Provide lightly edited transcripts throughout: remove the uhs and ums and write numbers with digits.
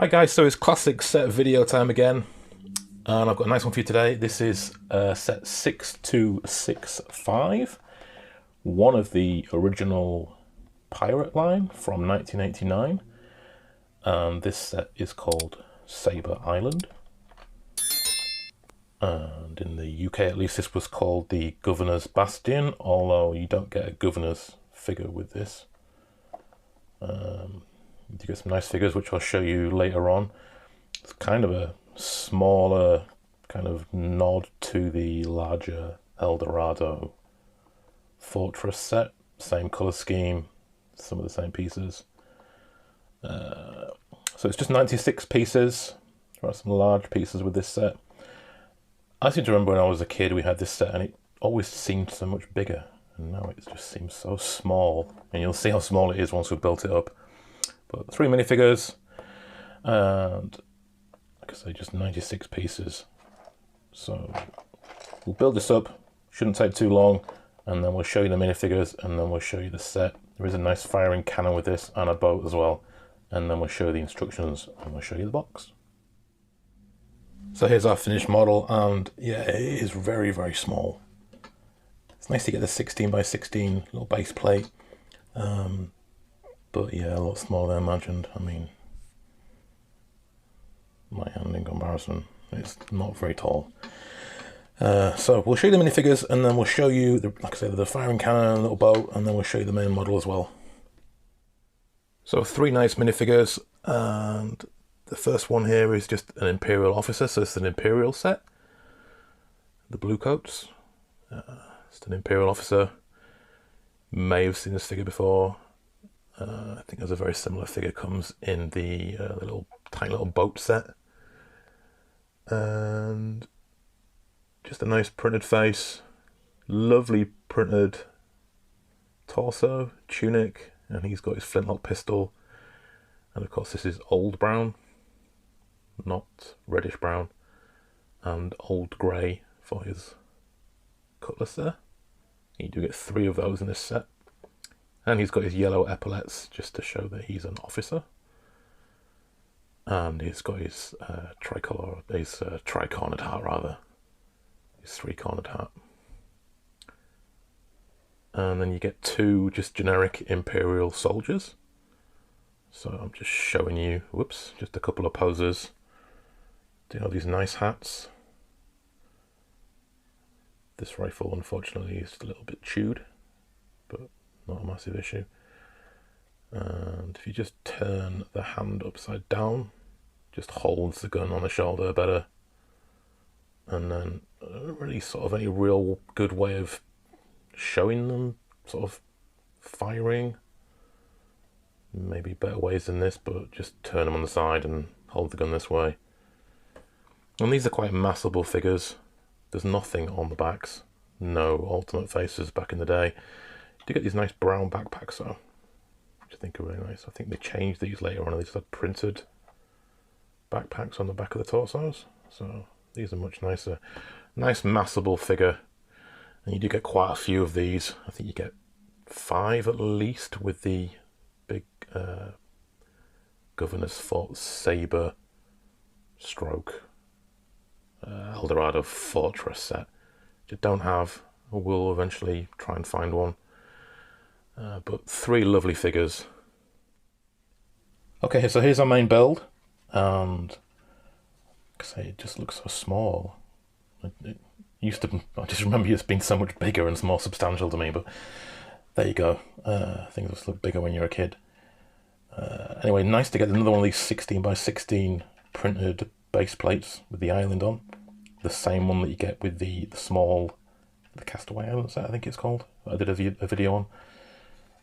Hi guys, so it's classic set video time again, and I've got a nice one for you today. This is set 6265, one of the original pirate line from 1989, and this set is called Sabre Island, and in the UK at least this was called the Governor's Bastion, although you don't get a Governor's figure with this. You get some nice figures which I'll show you later on. It's kind of a smaller kind of nod to the larger Eldorado Fortress set. Same colour scheme, some of the same pieces. So it's just 96 pieces. There are some large pieces with this set. I seem to remember when I was a kid we had this set and it always seemed so much bigger. And now it just seems so small. And you'll see how small it is once we've built it up. But 3 minifigures, and like I say, just 96 pieces. So we'll build this up, shouldn't take too long, and then we'll show you the minifigures, and then we'll show you the set. There is a nice firing cannon with this, and a boat as well. And then we'll show you the instructions, and we'll show you the box. So here's our finished model, and yeah, it is very, very small. It's nice to get the 16 by 16 little base plate. But yeah, a lot smaller than I imagined. I mean, my hand in comparison is not very tall. So we'll show you the minifigures, and then we'll show you, like I said, the firing cannon, little boat, and then we'll show you the main model as well. So 3 nice minifigures, and the first one here is just an Imperial Officer, so it's an Imperial set. The blue coats. It's an Imperial Officer. You may have seen this figure before. I think there's a very similar figure comes in the tiny little boat set, and just a nice printed face, lovely printed torso, tunic, and he's got his flintlock pistol, and of course this is old brown, not reddish brown, and old grey for his cutlass there. You do get 3 of those in this set. And he's got his yellow epaulets just to show that he's an officer. And he's got his tri-cornered hat rather. His 3-cornered hat. And then you get 2 just generic Imperial soldiers. So I'm just showing you, whoops, just a couple of poses. Do you know these nice hats? This rifle unfortunately is a little bit chewed, but not a massive issue. And if you just turn the hand upside down, just holds the gun on the shoulder better. And then really sort of any real good way of showing them sort of firing. Maybe better ways than this, but just turn them on the side and hold the gun this way. And these are quite massable figures. There's nothing on the backs. No alternate faces back in the day. You get these nice brown backpacks though, which I think are really nice. I think they changed these later on. These are printed backpacks on the back of the torsos. So these are much nicer. Nice massable figure. And you do get quite a few of these. I think you get 5 at least with the big Governor's Fort Sabre stroke Eldorado Fortress set. Which I don't have. We'll eventually try and find one. But 3 lovely figures. Okay, so here's our main build, and like I say, it just looks so small. It used to, I just remember it being so much bigger and more substantial to me, but there you go. Things just look bigger when you're a kid. Anyway, nice to get another one of these 16 by 16 printed base plates with the island on. The same one that you get with the small, the Castaway Island set, I think it's called. I did a video on.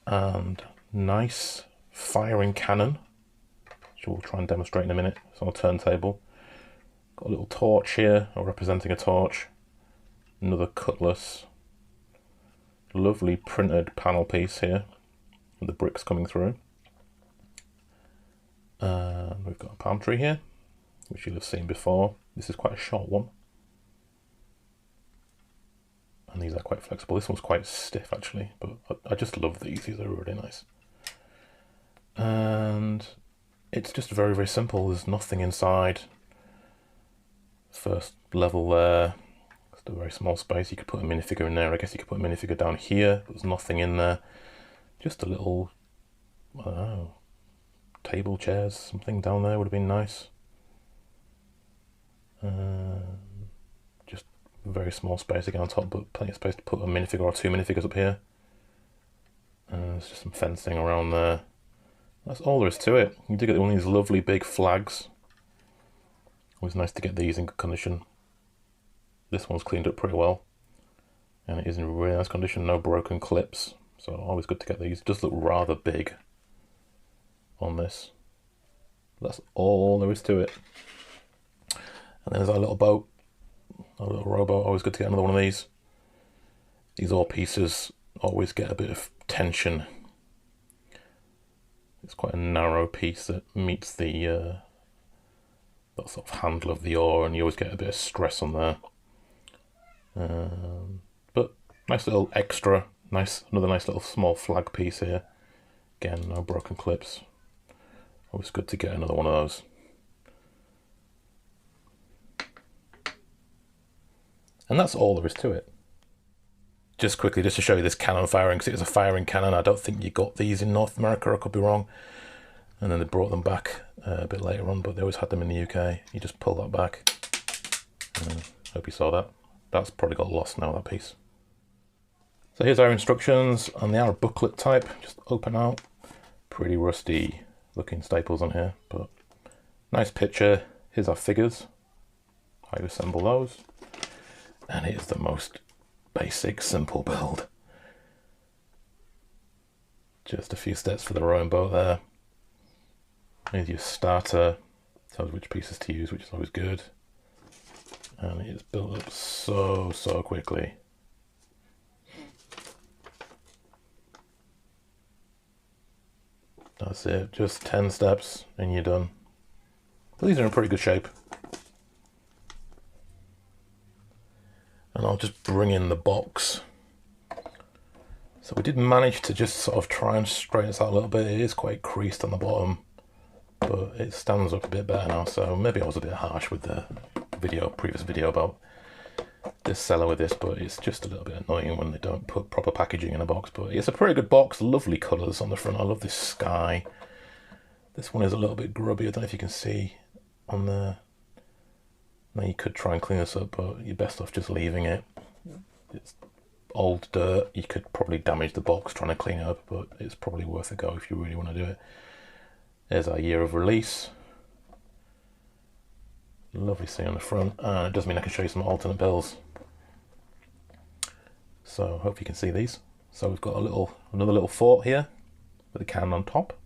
And nice firing cannon, which we'll try and demonstrate in a minute. It's on a turntable. Got a little torch here, or representing a torch. Another cutlass. Lovely printed panel piece here, with the bricks coming through. And we've got a palm tree here, which you'll have seen before. This is quite a short one. And these are quite flexible. This one's quite stiff actually, but I just love these. These are really nice. And it's just very, very simple. There's nothing inside. First level there, just a very small space. You could put a minifigure in there. I guess you could put a minifigure down here. There's nothing in there. Just a little, I don't know, table, chairs, something down there would have been nice. Just a very small space again on top, but plenty of space to put a minifigure or two minifigures up here. There's just some fencing around there. That's all there is to it. You do get one of these lovely big flags. Always nice to get these in good condition. This one's cleaned up pretty well, and it is in really nice condition, no broken clips. So always good to get these. It does look rather big on this. That's all there is to it. And then there's our little boat, our little rowboat. Always good to get another one of these. These all pieces always get a bit of tension. It's quite a narrow piece that meets the that sort of handle of the oar, and you always get a bit of stress on there. But nice little extra, another nice little small flag piece here. Again, no broken clips. Always good to get another one of those. And that's all there is to it. Just quickly, just to show you this cannon firing, because it was a firing cannon. I don't think you got these in North America, I could be wrong. And then they brought them back a bit later on, but they always had them in the UK. You just pull that back. Hope you saw that. That's probably got lost now, that piece. So here's our instructions, and they are a booklet type, just open out. Pretty rusty looking staples on here, but nice picture. Here's our figures, how you assemble those. And here's the most basic, simple build. Just a few steps for the rowing boat there. Here's your starter, tells which pieces to use, which is always good. And it is built up so quickly. That's it, just 10 steps and you're done. But these are in pretty good shape. And I'll just bring in the box. So we did manage to just sort of try and straighten this out a little bit. It is quite creased on the bottom, but it stands up a bit better now. So maybe I was a bit harsh with the previous video about this seller with this, but it's just a little bit annoying when they don't put proper packaging in a box. But it's a pretty good box, lovely colours on the front. I love this sky. This one is a little bit grubby. I don't know if you can see on there. Now you could try and clean this up, but you're best off just leaving it. It's old dirt. You could probably damage the box trying to clean it up, but it's probably worth a go if you really want to do it. There's our year of release. Lovely scene on the front, and it does mean I can show you some alternate bills. So hope you can see these. So we've got another little fort here with a cannon on top.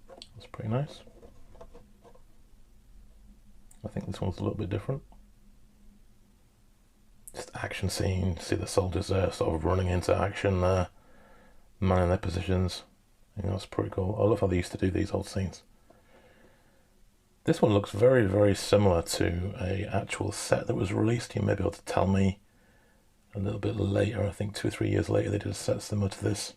That's pretty nice. I think this one's a little bit different. Just action scene. See the soldiers there sort of running into action there, manning their positions. I think that's pretty cool. I love how they used to do these old scenes. This one looks very, very similar to a actual set that was released. You may be able to tell me a little bit later. I think 2 or 3 years later they did a set similar to this.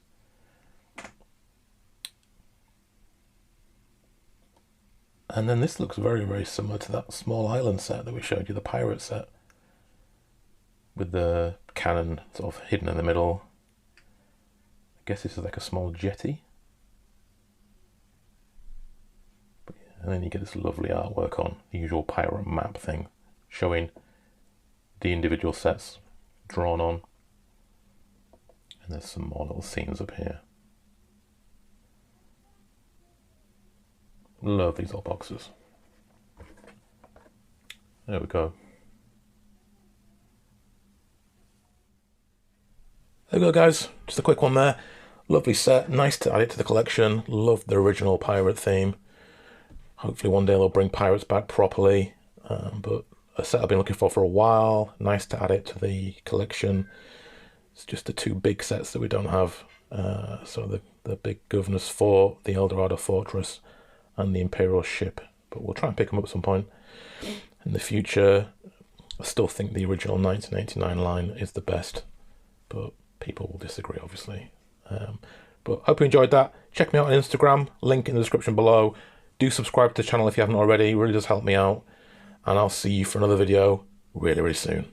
And then this looks very, very similar to that small island set that we showed you, the pirate set, with the cannon sort of hidden in the middle. I guess this is like a small jetty. And then you get this lovely artwork on the usual pirate map thing, showing the individual sets drawn on. And there's some more little scenes up here. Love these old boxes. There we go. There we go, guys. Just a quick one there. Lovely set. Nice to add it to the collection. Love the original pirate theme. Hopefully one day they'll bring pirates back properly. But a set I've been looking for a while. Nice to add it to the collection. It's just the 2 big sets that we don't have. So the big Governor's Fort, the El Dorado Fortress, and the Imperial ship. But we'll try and pick them up at some point in the future. I still think the original 1989 line is the best, but people will disagree, obviously. But hope you enjoyed that. Check me out on Instagram, link in the description below. Do subscribe to the channel if you haven't already, it really does help me out. And I'll see you for another video really, really soon.